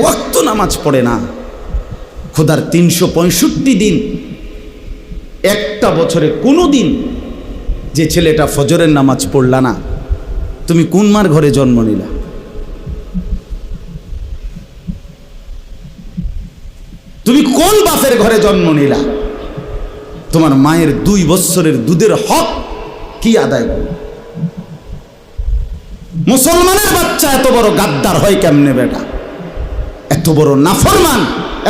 ওয়াক্ত নামাজ পড়ে না, খোদার 365 দিন, একটা বছরে কোনো দিন যে ছেলেটা ফজরের নামাজ পড়লা না, তুমি কোন মার ঘরে জন্ম নিলা? তুমি কোন বাপের ঘরে জন্ম নিলা? তোমার মায়ের 2 বছরের দুধের হক কি আদায় করো? মুসলমানের বাচ্চা এত বড় গাদ্দার হয় কেমনে বেটা? এত বড় নাফরমান,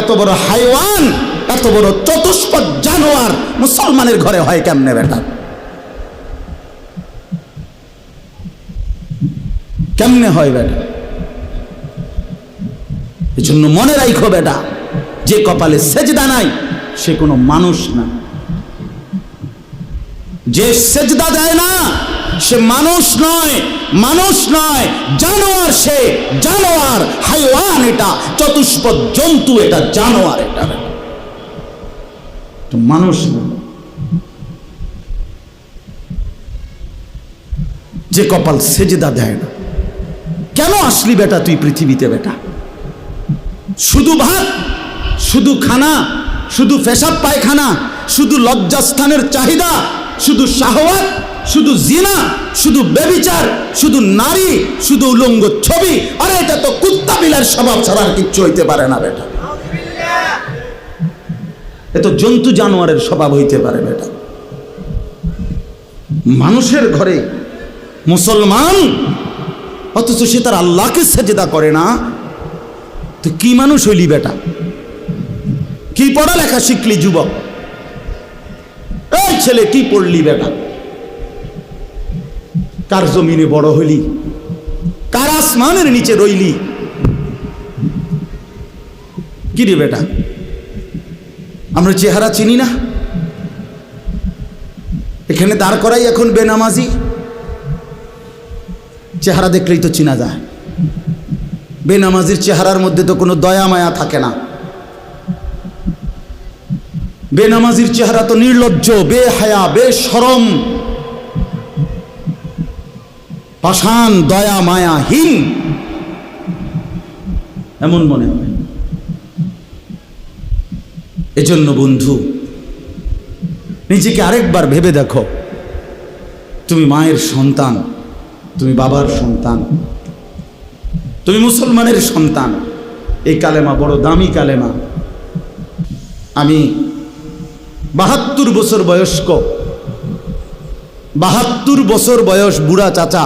এত বড় হাইওয়ান, এত বড় চতুষ্পদ জানোয়ার মুসলমানের ঘরে হয় কেমনে বেটা? কেমনে হয় বেটা? এজন্য মনে রাখো বেটা, যে কপালে সেজদা নাই সে কোনো মানুষ না। যে সেজদা দেয় না সে মানুষ নয়, মানুষ নয়, জানোয়ার। সে জানোয়ার, হাইওয়ান, এটা চতুষ্পদ জন্তু, এটা জানোয়ার, এটা মানুষ না। যে কপাল সেজদা দেয় না। কেন আসলি বেটা তুই পৃথিবীতে বেটা? শুধু ভাত, শুধু খানা, শুধু পেশাব পায়খানা, শুধু লজ্জাস্থানের চাহিদা, শুধু শাহওয়াত, শুধু জিনা, শুধু ব্যভিচার, শুধু নারী, শুধু উলঙ্গ ছবি। আরে এটা তো কুত্তা বিলার স্বভাব ছাড়া আর কিচ্ছু হইতে পারে না বেটা। এ তো জন্তু জানোয়ারের স্বভাব হইতে পারে বেটা। মানুষের ঘরে মুসলমান, অথচ সে তার আল্লাহকে সেজদা করে না। তো কি মানুষ হইলি বেটা? কি পড়ালেখা শিখলি যুবক? এই ছেলে কি পড়লি বেটা? কার জমিনে বড় হইলি? কার আসমানের নিচে রইলি? কি রে বেটা? আমরা চেহারা চিনি না? এখানে দাঁড় করাই এখন বেনামাজি। চেহারা দেখলেই তো চিনা যায়। বেনামাজির চেহারার মধ্যে তো কোনো দয়া মায়া থাকে না। বেনামাজির চেহারা তো নির্লজ্জ, বেহায়া, বেশরম, পাষাণ, দয়া মায়াহীন, এমন মনে হয়। এজন্য বন্ধু, নিজেকে আরেকবার ভেবে দেখো। তুমি মায়ের সন্তান, তুমি বাবার সন্তান, তুমি মুসলমানের সন্তান। এই কালেমা বড় দামি কালেমা। আমি 72 বছর বয়স্ক, 72 বছর বয়স বুড়া চাচা